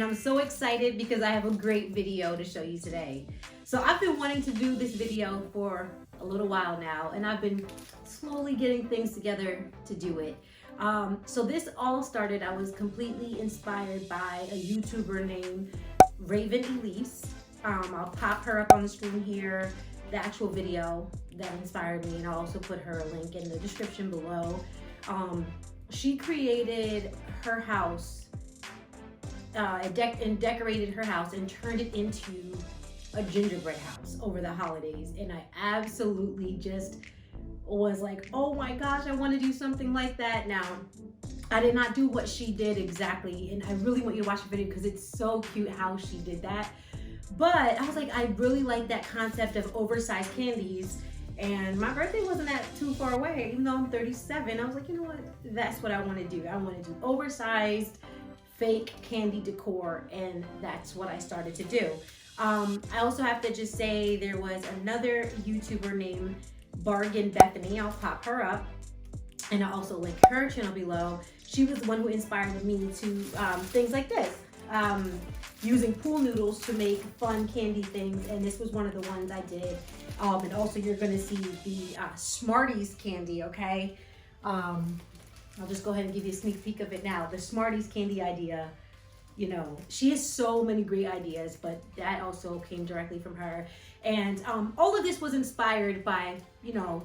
and I'm so excited because I have a great video to show you today. So I've been wanting to do this video for a little while now, and I've been slowly getting things together to do it. So this all started, I was completely inspired by a YouTuber named Elyse. I'll pop her up on the screen here, the actual video that inspired me, and I'll also put her link in the description below. She created her house and decorated her house and turned it into a gingerbread house over the holidays, and I absolutely just was like, oh my gosh, I want to do something like that. Now, I did not do what she did exactly, and I really want you to watch the video because it's so cute how she did that. But I was like, I really like that concept of oversized candies, and my birthday wasn't that too far away. Even though I'm 37, I was like, you know what, that's what I want to do. I want to do oversized fake candy decor, and that's what I started to do. I also have to just say there was another YouTuber named Bethany. I'll pop her up, and I'll also link her channel below. She was the one who inspired me to things like this, using pool noodles to make fun candy things, and this was one of the ones I did. And also you're gonna see the Smarties candy, okay? I'll just go ahead and give you a sneak peek of it now. The Smarties candy idea, you know, she has so many great ideas, but that also came directly from her. And all of this was inspired by, you know,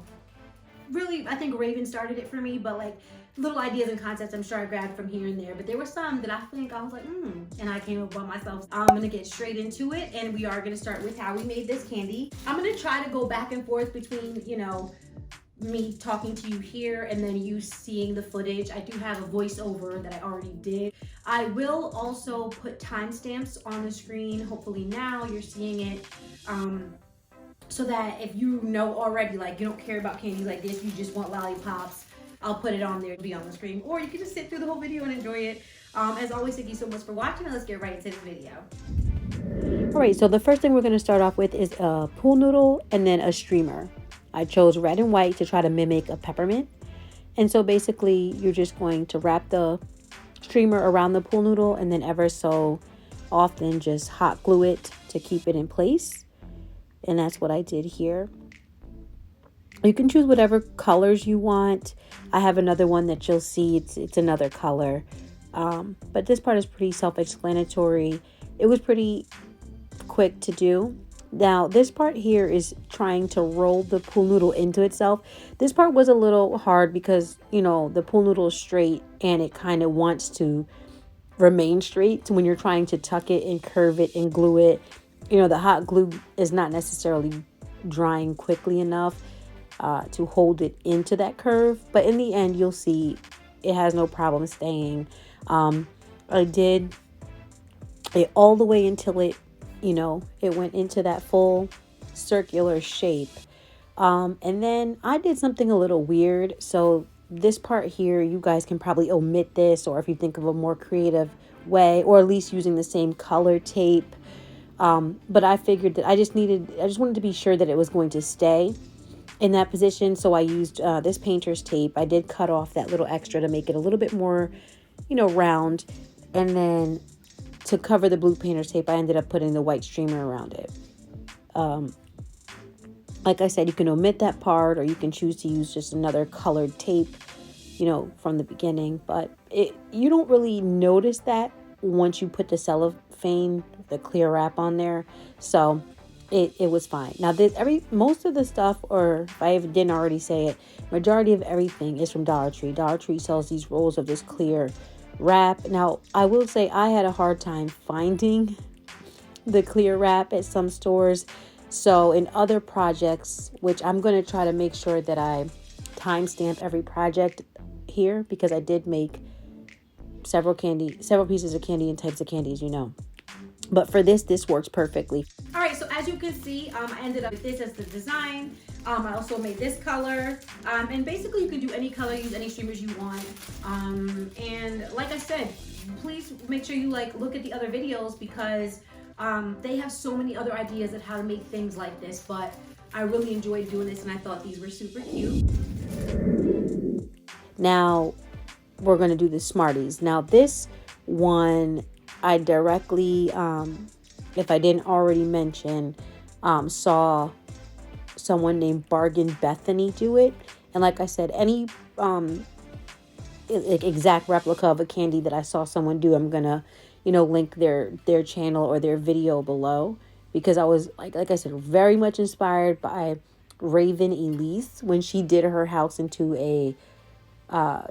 really, I think Raven started it for me, but like little ideas and concepts I'm sure I grabbed from here and there. But there were some that I think I was like, and I came up by myself. I'm gonna get straight into it, and we are gonna start with how we made this candy. I'm gonna try to go back and forth between, you know, me talking to you here and then you seeing the footage. I do have a voiceover that I already did. I will also put timestamps on the screen. Hopefully now you're seeing it, so that if you know already, like you don't care about candy like this, you just want lollipops, I'll put it on there to be on the screen, or you can just sit through the whole video and enjoy it. As always, thank you so much for watching, and let's get right into this video. All right, so the first thing we're going to start off with is a pool noodle and then a streamer. I chose red and white to try to mimic a peppermint. And so basically you're just going to wrap the streamer around the pool noodle and then ever so often just hot glue it to keep it in place. And that's what I did here. You can choose whatever colors you want. I have another one that you'll see. It's another color. But this part is pretty self-explanatory. It was pretty quick to do. Now, this part here is trying to roll the pool noodle into itself. This part was a little hard because, you know, the pool noodle is straight and it kind of wants to remain straight. So when you're trying to tuck it and curve it and glue it, you know, the hot glue is not necessarily drying quickly enough to hold it into that curve. But in the end, you'll see it has no problem staying. I did it all the way until it, you know, it went into that full circular shape. And then I did something a little weird. So this part here, you guys can probably omit this, or if you think of a more creative way, or at least using the same color tape. But I figured that I just wanted to be sure that it was going to stay in that position. So I used this painter's tape. I did cut off that little extra to make it a little bit more, you know, round. And then to cover the blue painter's tape, I ended up putting the white streamer around it. Like I said, you can omit that part, or you can choose to use just another colored tape, you know, from the beginning. But you don't really notice that once you put the cellophane, the clear wrap on there. So it was fine. Now, most of the stuff, or if I didn't already say it, majority of everything is from Dollar Tree. Dollar Tree sells these rolls of this clear wrap. Now, I will say I had a hard time finding the clear wrap at some stores. So in other projects, which I'm going to try to make sure that I timestamp every project here, because I did make several pieces of candy and types of candies, you know. But for this works perfectly. All right, so as you can see, I ended up with this as the design. I also made this color, and basically you can do any color, use any streamers you want. And like I said, please make sure you look at the other videos, because they have so many other ideas of how to make things like this, but I really enjoyed doing this and I thought these were super cute. Now we're going to do the Smarties. Now this one, I directly, if I didn't already mention, saw someone named Bethany do it. And like I said, any exact replica of a candy that I saw someone do, I'm gonna, link their channel or their video below, because I was like I said, very much inspired by Raven Elyse when she did her house into a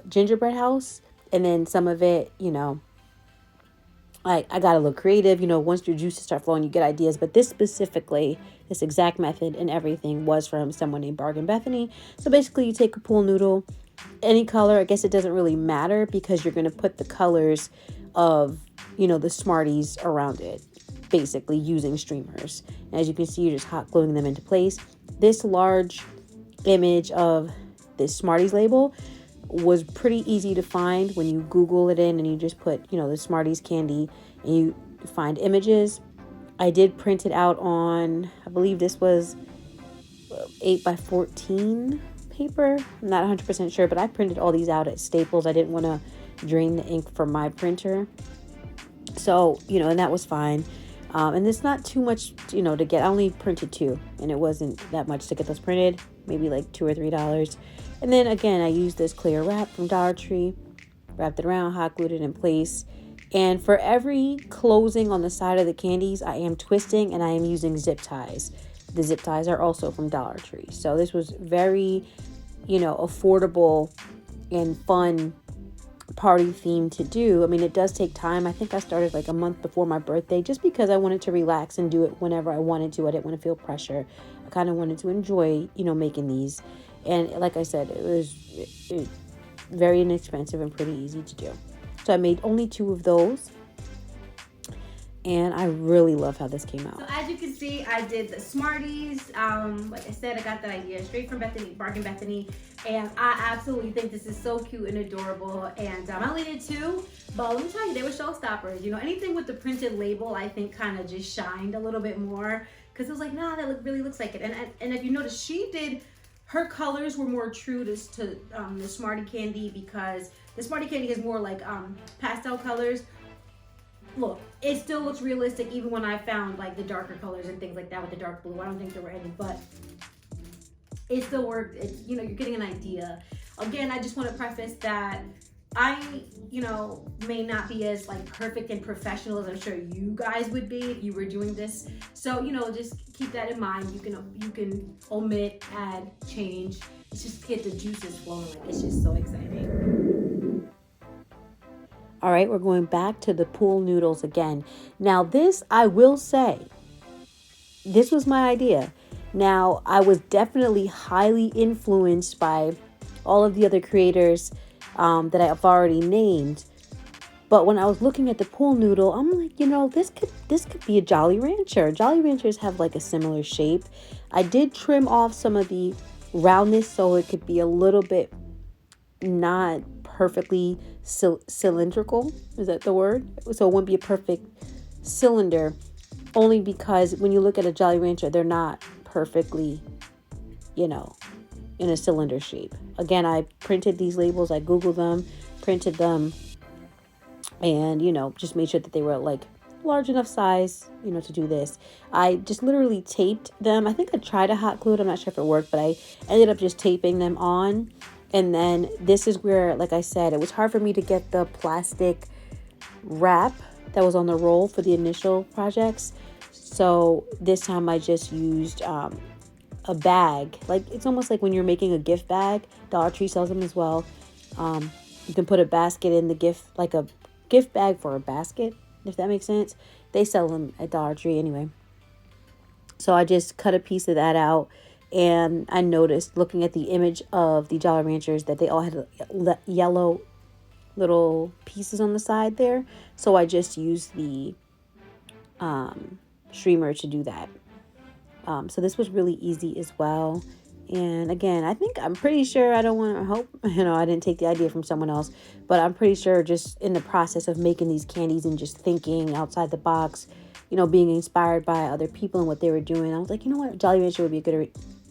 gingerbread house. And then some of it, I got a little creative. Once your juices start flowing, you get ideas. But this specifically, this exact method and everything was from someone named Bethany. So basically, you take a pool noodle, any color. I guess it doesn't really matter because you're going to put the colors of, the Smarties around it, basically using streamers. And as you can see, you're just hot gluing them into place. This large image of this Smarties label was pretty easy to find when you Google it in and you just put, the Smarties candy, and you find images. I did print it out on, I believe this was 8x14 paper. I'm not 100% sure, but I printed all these out at Staples. I didn't want to drain the ink from my printer. So, and that was fine. And it's not too much, to get. I only printed 2, and it wasn't that much to get those printed, maybe like $2 or $3. And then again, I used this clear wrap from Dollar Tree, wrapped it around, hot glued it in place. And for every closing on the side of the candies, I am twisting and I am using zip ties. The zip ties are also from Dollar Tree. So this was very, affordable and fun party theme to do. I mean, it does take time. I think I started like a month before my birthday just because I wanted to relax and do it whenever I wanted to. I didn't want to feel pressure. I kind of wanted to enjoy, making these. And like I said, it was very inexpensive and pretty easy to do. So I made only 2 of those. And I really love how this came out. So as you can see, I did the Smarties. Like I said, I got that idea straight from Bethany. And I absolutely think this is so cute and adorable. And I only did 2, but let me tell you, they were showstoppers. Anything with the printed label, I think kind of just shined a little bit more. Because it was like, nah, that really looks like it. And if you notice, her colors were more true to the Smartie candy, because the Smartie candy is more like pastel colors. Look, it still looks realistic even when I found like the darker colors and things like that with the dark blue. I don't think there were any, but it still worked. It's, you're getting an idea. Again, I just want to preface that I, may not be as like perfect and professional as I'm sure you guys would be if you were doing this. So, just keep that in mind. You can omit, add, change. It's just get the juices flowing. Like, it's just so exciting. All right, we're going back to the pool noodles again. Now this, I will say, this was my idea. Now, I was definitely highly influenced by all of the other creators that I have already named. But when I was looking at the pool noodle, I'm like, this could be a Jolly Rancher. Jolly Ranchers have like a similar shape. I did trim off some of the roundness so it could be a little bit not perfectly cylindrical. Is that the word? So it wouldn't be a perfect cylinder, only because when you look at a Jolly Rancher, they're not perfectly, in a cylinder shape. Again, I printed these labels. I Googled them, printed them, and, just made sure that they were like large enough size, to do this. I just literally taped them. I think I tried a hot glue. I'm not sure if it worked, but I ended up just taping them on. And then this is where, like I said, it was hard for me to get the plastic wrap that was on the roll for the initial projects. So this time I just used a bag. Like, it's almost like when you're making a gift bag. Dollar Tree sells them as well. You can put a basket in the gift, like a gift bag for a basket, if that makes sense. They sell them at Dollar Tree anyway. So I just cut a piece of that out. And I noticed, looking at the image of the Jolly Ranchers, that they all had yellow little pieces on the side there. So I just used the streamer to do that. So this was really easy as well. And again, I'm pretty sure, I didn't take the idea from someone else, but I'm pretty sure just in the process of making these candies and just thinking outside the box, being inspired by other people and what they were doing, I was like, what, Jolly Rancher would be a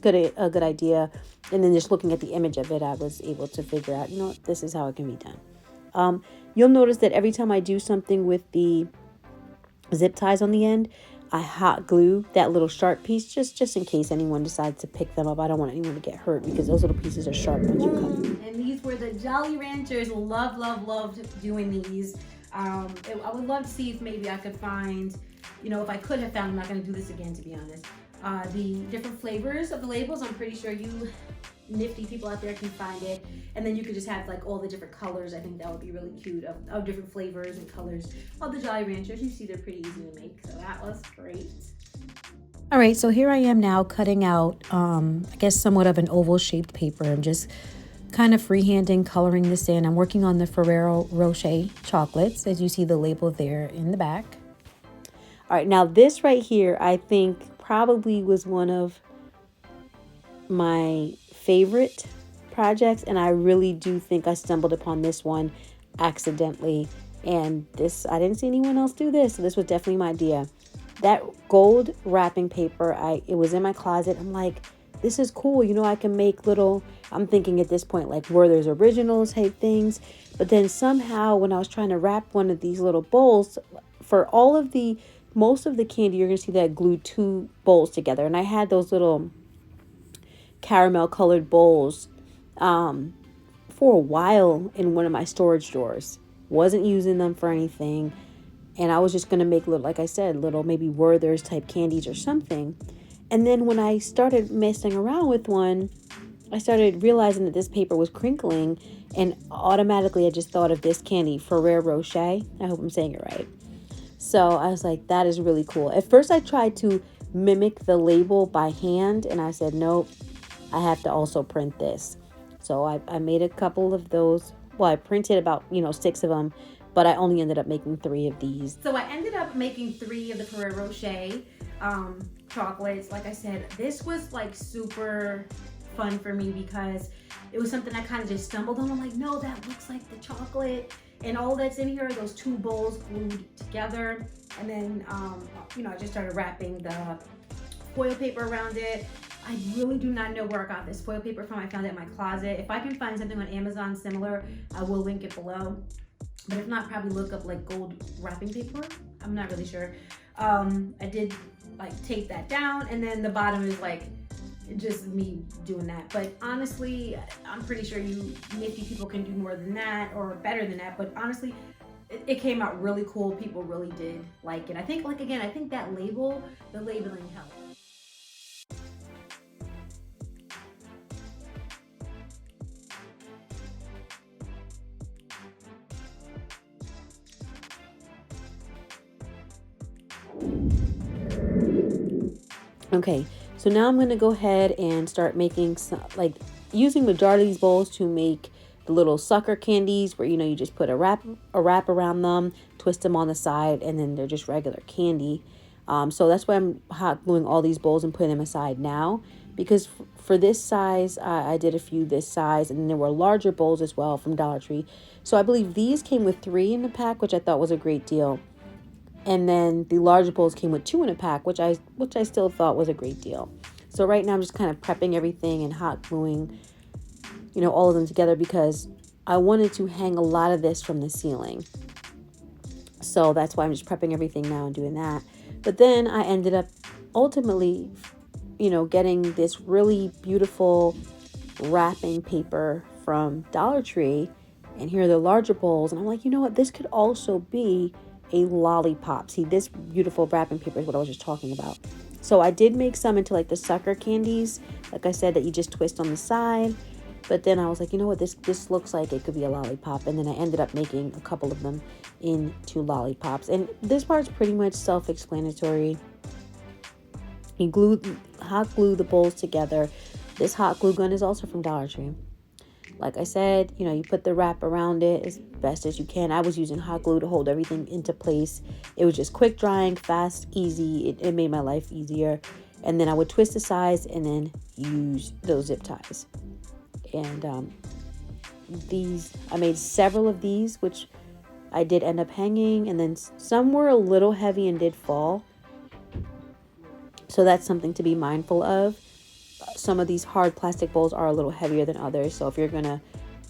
good idea. And then just looking at the image of it, I was able to figure out, this is how it can be done. You'll notice that every time I do something with the zip ties on the end, I hot glue that little sharp piece just in case anyone decides to pick them up. I don't want anyone to get hurt because those little pieces are sharp once you cut them. And these were the Jolly Ranchers. Loved doing these. I would love to see if maybe I could find, if I could have found, I'm not going to do this again to be honest, the different flavors of the labels. I'm pretty sure you nifty people out there can find it, and then you could just have like all the different colors. I think that would be really cute of different flavors and colors of the Jolly Ranchers. You see they're pretty easy to make, so that was great. All right, so here I am now cutting out I guess somewhat of an oval shaped paper. I'm just kind of freehanding coloring this in. I'm working on the Ferrero Rocher chocolates, as you see the label there in the back. All right, now this right here I think probably was one of my favorite projects, and I really do think I stumbled upon this one accidentally, and this, I didn't see anyone else do this, so this was definitely my idea. That gold wrapping paper, it was in my closet. I'm like, this is cool, I can make little, I'm thinking at this point like Werther's Originals type things. But then somehow when I was trying to wrap one of these little bowls, for most of the candy, you're gonna see that I glued two bowls together, and I had those little caramel colored bowls for a while in one of my storage drawers. Wasn't using them for anything, and I was just gonna make little, like I said, little maybe Werther's type candies or something. And then when I started messing around with one, I started realizing that this paper was crinkling, and automatically I just thought of this candy, Ferrero Rocher. I hope I'm saying it right. So I was like, that is really cool. At first I tried to mimic the label by hand, and I said, nope, I have to also print this. So I made a couple of those. Well, I printed about, 6 of them, but I only ended up making 3 of these. So I ended up making 3 of the Ferrero Rocher chocolates. Like I said, this was like super fun for me because it was something I kind of just stumbled on. I'm like, no, that looks like the chocolate, and all that's in here are those 2 bowls glued together. And then, I just started wrapping the foil paper around it. I really do not know where I got this foil paper from. I found it in my closet. If I can find something on Amazon similar, I will link it below. But if not, probably look up like gold wrapping paper. I'm not really sure. I did like tape that down, and then the bottom is like just me doing that. But honestly, I'm pretty sure you nifty people can do more than that or better than that. But honestly, it came out really cool. People really did like it. I think, like, again, I think that the labeling helped. Okay, so now I'm going to go ahead and start making some, like using majority of these bowls to make the little sucker candies where, you just put a wrap around them, twist them on the side, and then they're just regular candy. So that's why I'm hot gluing all these bowls and putting them aside now, because for this size, I did a few this size, and there were larger bowls as well from Dollar Tree. So I believe these came with 3 in the pack, which I thought was a great deal. And then the larger bowls came with 2 in a pack, which I still thought was a great deal. So right now I'm just kind of prepping everything and hot gluing, all of them together, because I wanted to hang a lot of this from the ceiling. So that's why I'm just prepping everything now and doing that. But then I ended up ultimately, getting this really beautiful wrapping paper from Dollar Tree. And here are the larger bowls. And I'm like, you know what? This could also be a lollipop. See, this beautiful wrapping paper is what I was just talking about. So I did make some into like the sucker candies, like I said, that you just twist on the side. But then I was like, you know what, this looks like it could be a lollipop. And then I ended up making a couple of them into lollipops. And this part's pretty much self-explanatory. You hot glue the bowls together. This hot glue gun is also from Dollar Tree. Like I said, you put the wrap around it as best as you can. I was using hot glue to hold everything into place. It was just quick drying, fast, easy. It made my life easier. And then I would twist the sides and then use those zip ties. And I made several of these, which I did end up hanging. And then some were a little heavy and did fall. So that's something to be mindful of. Some of these hard plastic bowls are a little heavier than others. So if you're going to,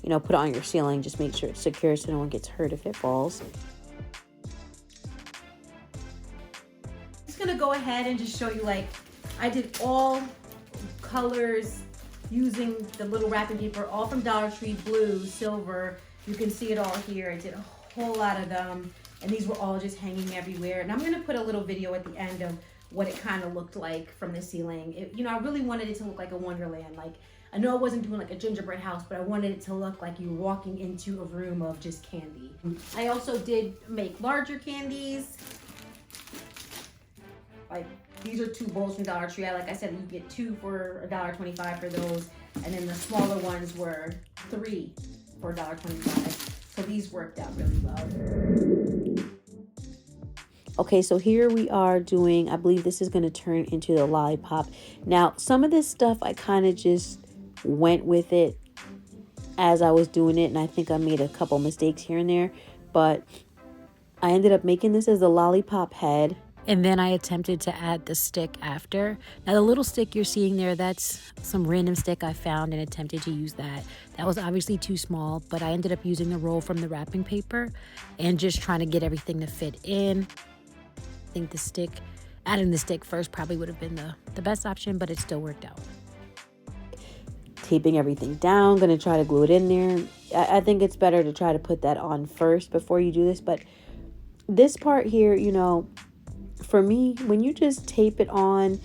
put it on your ceiling, just make sure it's secure so no one gets hurt if it falls. to go ahead and just show you, like, I did all colors using the little wrapping paper, all from Dollar Tree, blue, silver. You can see it all here. I did a whole lot of them, and these were all just hanging everywhere. And I'm gonna put a little video at the end of what it kind of looked like from the ceiling. You know, I really wanted it to look like a wonderland. Like, I know I wasn't doing like a gingerbread house, but I wanted it to look like you were walking into a room of just candy. I also did make larger candies. Like, these are 2 bowls from Dollar Tree. Like I said, you get 2 for $1.25 for those. And then the smaller ones were 3 for $1.25. So these worked out really well. Okay, so here we are doing, I believe this is going to turn into the lollipop. Now, some of this stuff I kind of just went with it as I was doing it. And I think I made a couple mistakes here and there. But I ended up making this as a lollipop head. And then I attempted to add the stick after. Now, the little stick you're seeing there, that's some random stick I found and attempted to use that. That was obviously too small, but I ended up using the roll from the wrapping paper and just trying to get everything to fit in. I think adding the stick first probably would have been the best option, but it still worked out. Taping everything down, gonna try to glue it in there. I think it's better to try to put that on first before you do this, but this part here, you know, for me, when you just tape it on,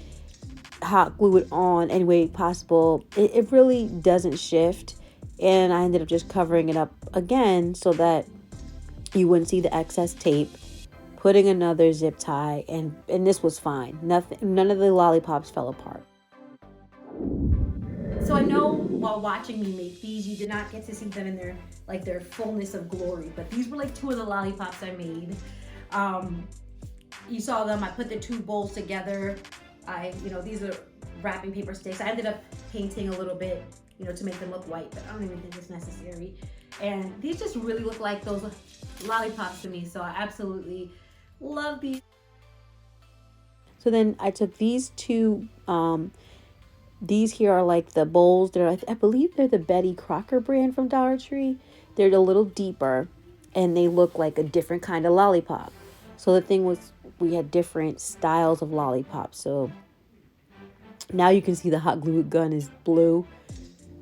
hot glue it on any way possible, it really doesn't shift. And I ended up just covering it up again so that you wouldn't see the excess tape, putting another zip tie, and this was fine. None of the lollipops fell apart. So I know while watching me make these, you did not get to see them in their fullness of glory, but these were like 2 of the lollipops I made. You saw them. I put the 2 bowls together. These are wrapping paper sticks. I ended up painting a little bit, to make them look white, but I don't even think it's necessary. And these just really look like those lollipops to me, so I absolutely love these. So then I took these 2, these here are like the bowls. I believe they're the Betty Crocker brand from Dollar Tree. They're a little deeper, and they look like a different kind of lollipop. So the thing was, we had different styles of lollipops. So now you can see the hot glue gun is blue.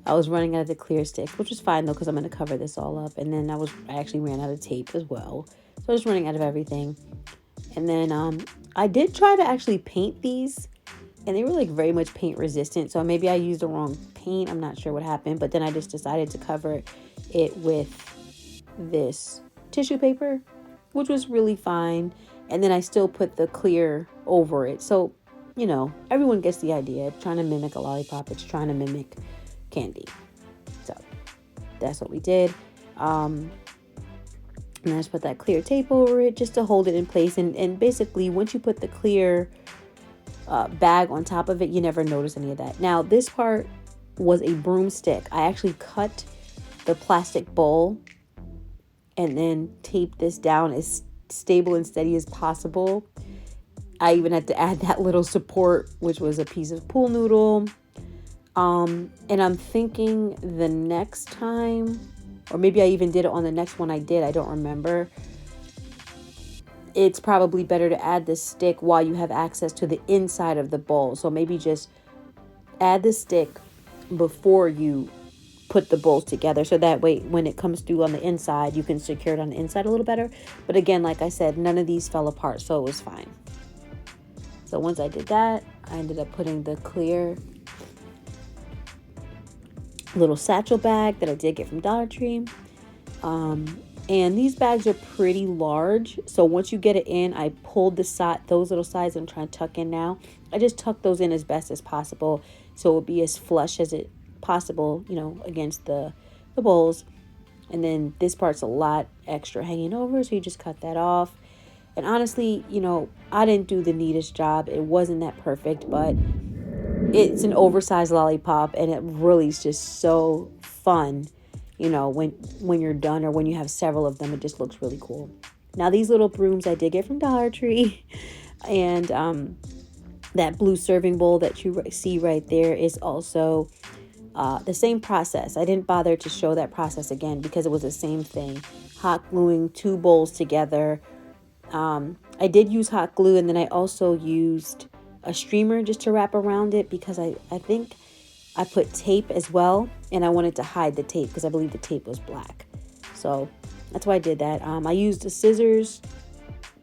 I was running out of the clear sticks, which is fine though, because I'm going to cover this all up. And then I actually ran out of tape as well. So I was running out of everything. And then I did try to actually paint these, and they were like very much paint resistant. So maybe I used the wrong paint. I'm not sure what happened. But then I just decided to cover it with this tissue paper, which was really fine. And then I still put the clear over it. So, everyone gets the idea. It's trying to mimic a lollipop. It's trying to mimic candy. So that's what we did. And I just put that clear tape over it just to hold it in place. And basically, once you put the clear bag on top of it, you never notice any of that. Now, this part was a broomstick. I actually cut the plastic bowl and then taped this down as stable and steady as possible. I even had to add that little support, which was a piece of pool noodle. And I'm thinking the next time, or maybe I even did it on the next one I did, I don't remember. It's probably better to add the stick while you have access to the inside of the bowl. So maybe just add the stick before you put the bowls together, so that way when it comes through on the inside, you can secure it on the inside a little better. But again, like I said, none of these fell apart, so it was fine. So once I did that, I ended up putting the clear little satchel bag that I did get from Dollar Tree. And these bags are pretty large, so once you get it in, I pulled those little sides I'm trying to tuck in now. I just tucked those in as best as possible, so it would be as flush as it possible, against the bowls. And then this part's a lot extra hanging over, so you just cut that off. And honestly, I didn't do the neatest job. It wasn't that perfect, but it's an oversized lollipop, and it really is just so fun. When you're done, or when you have several of them, it just looks really cool. Now, these little brooms I did get from Dollar Tree, and that blue serving bowl that you see right there is also the same process. I didn't bother to show that process again because it was the same thing. Hot gluing 2 bowls together. I did use hot glue, and then I also used a streamer just to wrap around it because I think I put tape as well, and I wanted to hide the tape because I believe the tape was black. So that's why I did that. I used the scissors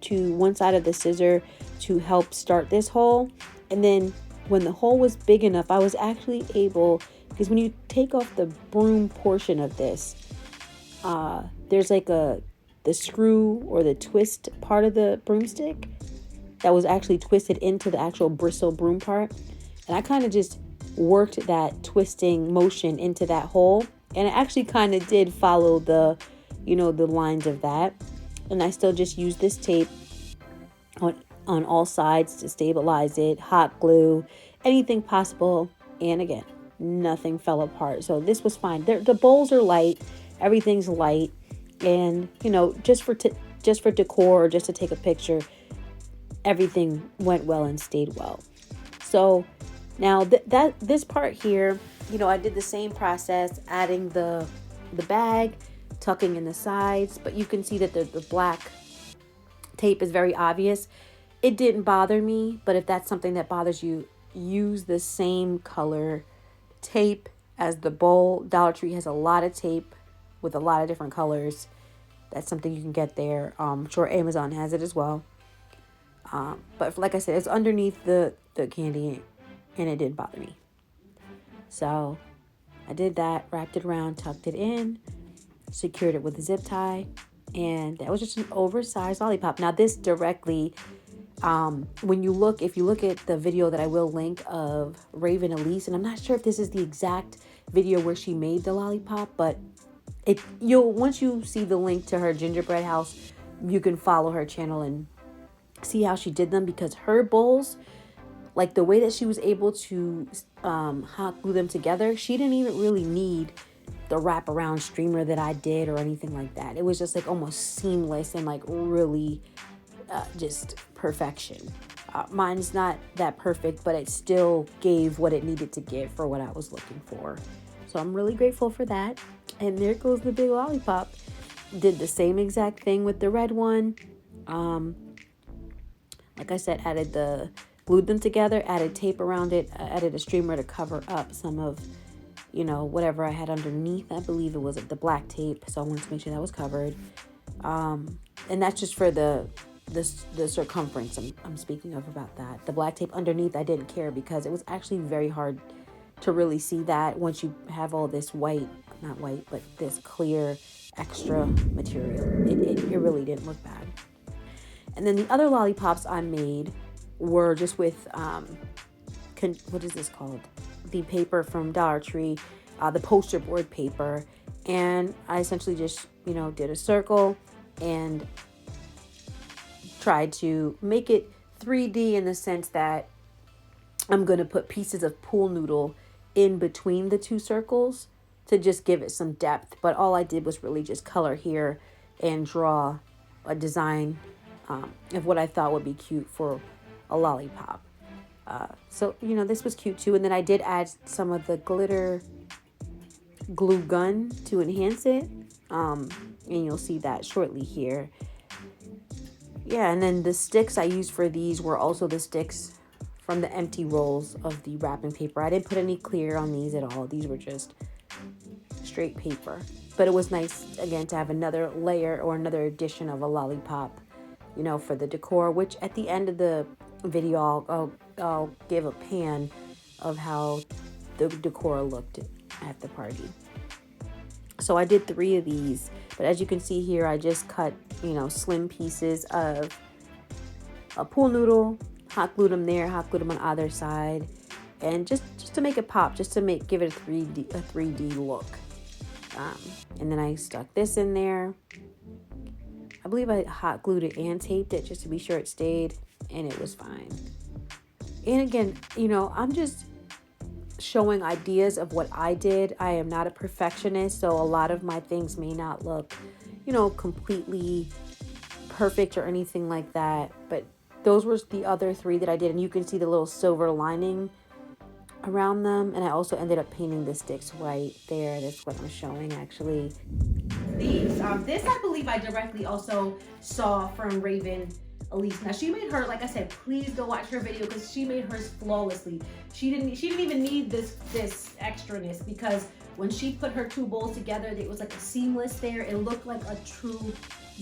to one side of the scissor to help start this hole. And then when the hole was big enough, I was actually able, because when you take off the broom portion of this, there's like the screw or the twist part of the broomstick that was actually twisted into the actual bristle broom part. And I kind of just worked that twisting motion into that hole. And it actually kind of did follow the, the lines of that. And I still just used this tape on all sides to stabilize it, hot glue, anything possible. And again, nothing fell apart. So this was fine. The bowls are light. Everything's light. And, just for decor or just to take a picture, everything went well and stayed well. So now this part here, I did the same process, adding the bag, tucking in the sides, but you can see that the black tape is very obvious. It didn't bother me, but if that's something that bothers you, use the same color tape as the bowl. Dollar Tree has a lot of tape with a lot of different colors. That's something you can get there. I'm sure Amazon has it as well. But like I said, it's underneath the candy, and it didn't bother me. So I did that, wrapped it around, tucked it in, secured it with a zip tie, and that was just an oversized lollipop. Now this directly, if you look at the video that I will link of Raven Elyse, and I'm not sure if this is the exact video where she made the lollipop, but once you see the link to her gingerbread house, you can follow her channel and see how she did them, because her bowls, like the way that she was able to hot glue them together, she didn't even really need the wraparound streamer that I did or anything like that. It was just like almost seamless and like really just perfection. Mine's not that perfect, but it still gave what it needed to give for what I was looking for. So I'm really grateful for that. And there goes the big lollipop. Did the same exact thing with the red one. Like I said, glued them together, added tape around it, added a streamer to cover up some of, whatever I had underneath. I believe it was the black tape, so I wanted to make sure that was covered. And that's just for the circumference I'm speaking of about that. The black tape underneath, I didn't care because it was actually very hard to really see that once you have all this not white, but this clear extra material. It really didn't look bad. And then the other lollipops I made were just with, what is this called? The paper from Dollar Tree, the poster board paper. And I essentially just, did a circle and tried to make it 3D in the sense that I'm going to put pieces of pool noodle in between the two circles to just give it some depth. But all I did was really just color here and draw a design of what I thought would be cute for a lollipop. So, this was cute too. And then I did add some of the glitter glue gun to enhance it. And you'll see that shortly here. Yeah, and then the sticks I used for these were also the sticks from the empty rolls of the wrapping paper. I didn't put any clear on these at all. These were just straight paper. But it was nice, again, to have another layer or another edition of a lollipop, for the decor, which at the end of the video, I'll give a pan of how the decor looked at the party. So I did 3 of these, but as you can see here, I just cut, slim pieces of a pool noodle, hot glued them there, hot glued them on either side, and just to make it pop, just to give it a 3D look. And then I stuck this in there. I believe I hot glued it and taped it just to be sure it stayed, and it was fine. And again, I'm just showing ideas of what I did. I am not a perfectionist, so a lot of my things may not look, completely perfect or anything like that. But those were the other 3 that I did, and you can see the little silver lining around them. And I also ended up painting the sticks white there. That's what I'm showing actually. This I believe I directly also saw from Raven Elyse. Now she made her, like I said, please go watch her video because she made hers flawlessly. She didn't even need this extraness, because when she put her two bowls together, it was like a seamless there. It looked like a true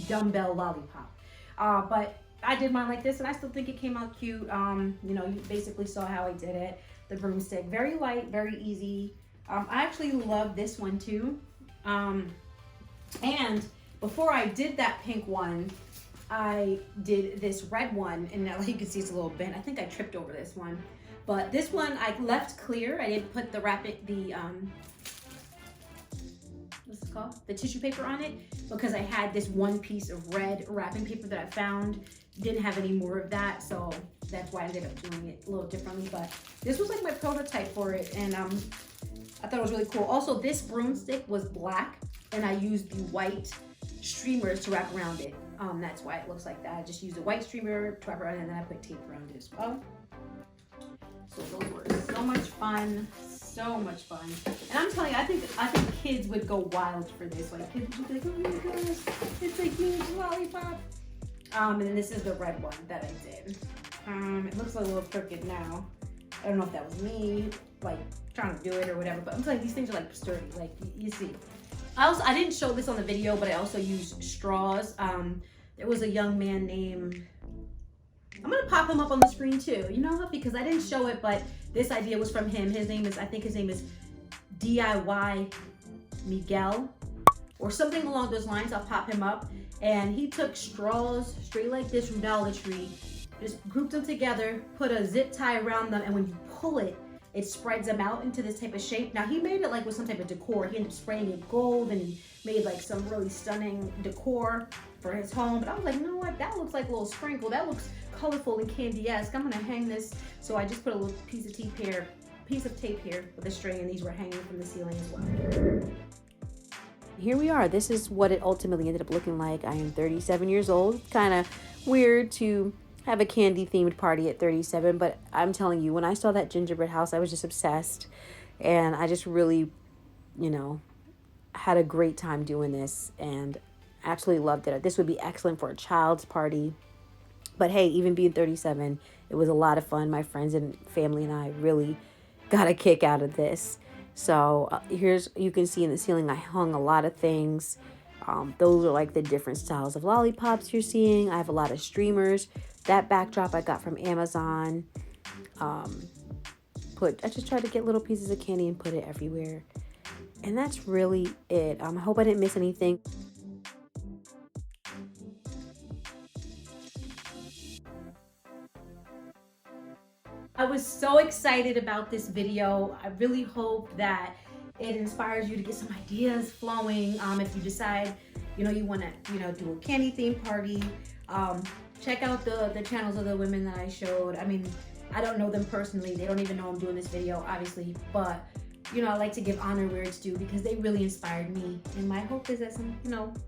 dumbbell lollipop. But I did mine like this, and I still think it came out cute. You know, you basically saw how I did it. The broomstick, very light, very easy. I actually love this one too. And before I did that pink one, I did this red one, and now you can see it's a little bent. I think I tripped over this one, but this one I left clear. I didn't put the what's it called? The tissue paper on it, because I had this one piece of red wrapping paper that I found. Didn't have any more of that, so that's why I ended up doing it a little differently. But this was like my prototype for it, and I thought it was really cool. Also, this broomstick was black, and I used the white streamers to wrap around it. That's why it looks like that. I just used a white streamer to wrap around it, and then I put tape around it as well. So those were so much fun, so much fun. And I'm telling you, I think kids would go wild for this. Like, kids would be like, oh my gosh, it's a huge lollipop. And then this is the red one that I did. It looks a little crooked now. I don't know if that was me, like, trying to do it or whatever, but I'm telling you, these things are like sturdy, like you see. I didn't show this on the video, but I also used straws. There was a young man named, I'm gonna pop him up on the screen too, you know, because I didn't show it, but this idea was from him. I think his name is DIY Miguel or something along those lines. I'll pop him up. And he took straws straight like this from Dollar Tree, just grouped them together, put a zip tie around them, and when you pull it, it spreads them out into this type of shape. Now he made it like with some type of decor. He ended up spraying it gold, and he made like some really stunning decor for his home. But I was like, you know what? That looks like a little sprinkle. That looks colorful and candy-esque. I'm gonna hang this. So I just put a little piece of tape here with a string, and these were hanging from the ceiling as well. Here we are. This is what it ultimately ended up looking like. I am 37 years old. Kind of weird to have a candy themed party at 37, but I'm telling you, when I saw that gingerbread house, I was just obsessed, and I just really, you know, had a great time doing this and absolutely loved it. This would be excellent for a child's party. But hey, even being 37, it was a lot of fun. My friends and family and I really got a kick out of this. So you can see in the ceiling, I hung a lot of things. Those are like the different styles of lollipops you're seeing. I have a lot of streamers. That backdrop I got from Amazon. I just tried to get little pieces of candy and put it everywhere. And that's really it. I hope I didn't miss anything. I was so excited about this video. I really hope that it inspires you to get some ideas flowing. If you decide, you want to, do a candy themed party, check out the channels of the women that I showed. I mean, I don't know them personally. They don't even know I'm doing this video, obviously, but I like to give honor where it's due because they really inspired me. And my hope is that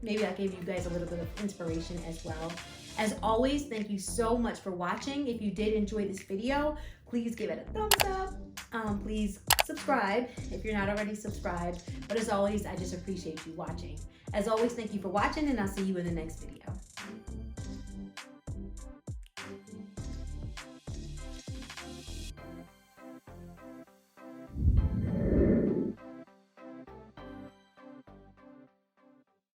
maybe I gave you guys a little bit of inspiration as well. As always, thank you so much for watching. If you did enjoy this video, please give it a thumbs up. Please subscribe if you're not already subscribed. But as always, I just appreciate you watching. As always, thank you for watching, and I'll see you in the next video.